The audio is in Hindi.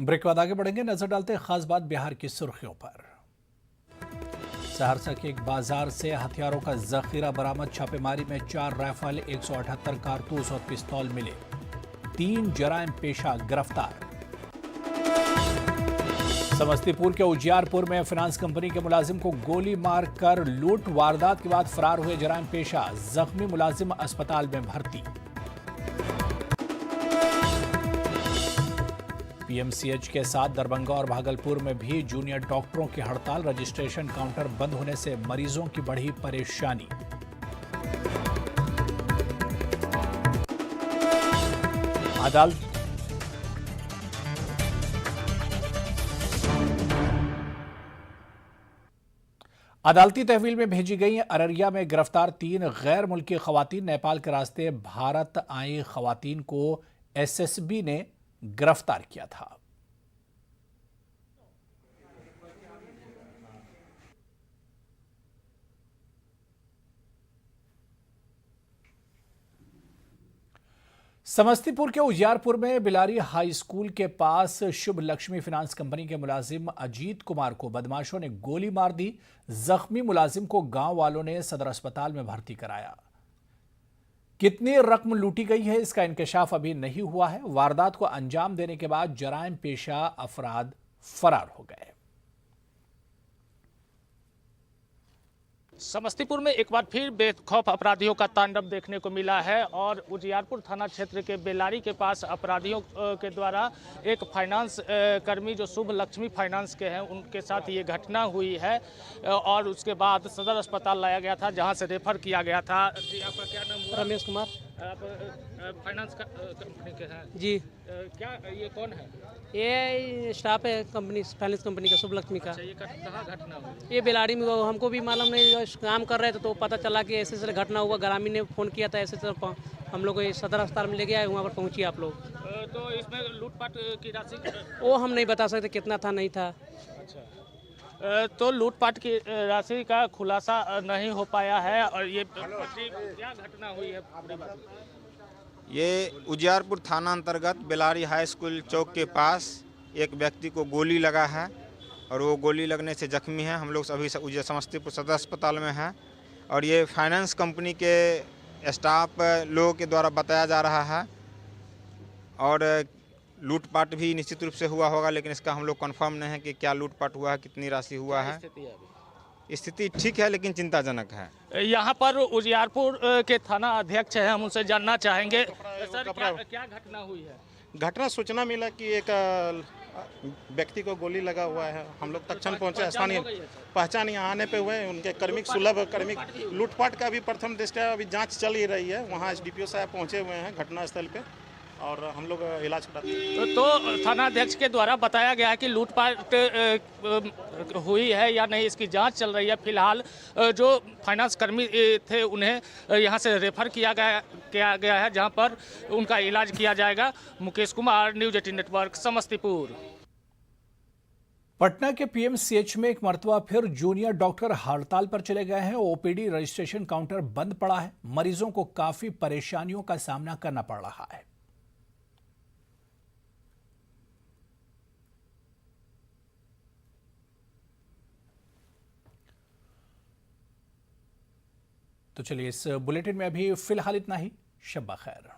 ब्रेक के बाद आगे बढ़ेंगे। नजर डालते हैं खास बात बिहार की सुर्खियों पर। सहरसा के एक बाजार से हथियारों का जखीरा बरामद। छापेमारी में 4 राइफल, 178 कारतूस और पिस्तौल मिले। 3 जराइम पेशा गिरफ्तार। समस्तीपुर के उजियारपुर में फाइनेंस कंपनी के मुलाजिम को गोली मारकर लूट। वारदात के बाद फरार हुए जराइम पेशा। जख्मी मुलाजिम अस्पताल में भर्ती। पीएमसीएच के साथ दरभंगा और भागलपुर में भी जूनियर डॉक्टरों की हड़ताल। रजिस्ट्रेशन काउंटर बंद होने से मरीजों की बढ़ी परेशानी। अदालती तहवील में भेजी गई। अररिया में गिरफ्तार 3 गैर मुल्की खवातीन। नेपाल के रास्ते भारत आई खवातीन को एसएसबी ने गिरफ्तार किया था। समस्तीपुर के उजियारपुर में बिलारी हाई स्कूल के पास शुभ लक्ष्मी फाइनेंस कंपनी के मुलाजिम अजीत कुमार को बदमाशों ने गोली मार दी। जख्मी मुलाजिम को गांव वालों ने सदर अस्पताल में भर्ती कराया। कितनी रकम लूटी गई है इसका इंकशाफ अभी नहीं हुआ है। वारदात को अंजाम देने के बाद जराइम पेशा अफराद फरार हो गए। समस्तीपुर में एक बार फिर बेखौफ अपराधियों का तांडव देखने को मिला है और उजियारपुर थाना क्षेत्र के बेलारी के पास अपराधियों के द्वारा एक फाइनेंस कर्मी जो शुभ लक्ष्मी फाइनेंस के हैं उनके साथ ये घटना हुई है और उसके बाद सदर अस्पताल लाया गया था जहां से रेफर किया गया था। जी, आपका क्या नाम हुआ? रमेश कुमार। आप फाइनेंस कंपनी के हैं? जी। क्या ये कौन है? ये स्टाफ है कंपनी, फाइनेंस कंपनी का, शुभ लक्ष्मी का। अच्छा, ये कहाँ घटना हुई? ये बेलारी में हुआ। हमको भी मालूम नहीं, काम कर रहे थे तो पता चला कि ऐसे ऐसे घटना हुआ। ग्रामीण ने फ़ोन किया था, ऐसे हम लोग सदर अस्पताल में ले गया, वहाँ पर पहुँचिए आप लोग। तो इसमें लूटपाट की राशि वो हम नहीं बता सकते कितना था नहीं था। अच्छा, तो लूटपाट की राशि का खुलासा नहीं हो पाया है। और ये क्या घटना हुई है? ये उजियारपुर थाना अंतर्गत बेलारी हाई स्कूल चौक के पास एक व्यक्ति को गोली लगा है और वो गोली लगने से जख्मी है। हम लोग अभी समस्तीपुर सदर अस्पताल में हैं और ये फाइनेंस कंपनी के स्टाफ लोगों के द्वारा बताया जा रहा है और लूटपाट भी निश्चित रूप से हुआ होगा, लेकिन इसका हम लोग कंफर्म नहीं है कि क्या लूटपाट हुआ है, कितनी राशि हुआ है। स्थिति ठीक है लेकिन चिंताजनक है। यहाँ पर उजियारपुर के थाना अध्यक्ष हैं, हम उनसे जानना चाहेंगे सर क्या घटना हुई है? घटना सूचना मिला कि एक व्यक्ति को गोली लगा हुआ है। हम लोग तत्क्षण पहुंचे। स्थानीय पहचान यहाँ आने पे हुए। उनके कर्मिक सुलभ कर्मिक लूटपाट का भी प्रथम दृष्टया अभी जांच चल ही रही है। वहाँ एसडीपीओ साहब पहुंचे हुए हैं घटनास्थल पे और हम लोग इलाज कराते हैं। तो थाना अध्यक्ष के द्वारा बताया गया है कि लूटपाट हुई है या नहीं, इसकी जांच चल रही है। फिलहाल जो फाइनेंस कर्मी थे उन्हें यहाँ से रेफर किया गया है जहाँ पर उनका इलाज किया जाएगा। Mukesh Kumar, news 18 network, Samastipur. पटना के पीएमसीएच में एक मरतबा फिर जूनियर डॉक्टर हड़ताल पर चले गए हैं। ओपीडी रजिस्ट्रेशन काउंटर बंद पड़ा है। मरीजों को काफी परेशानियों का सामना करना पड़ रहा है। तो चलिए, इस बुलेटिन में अभी फिलहाल इतना ही। शब्बा खैर।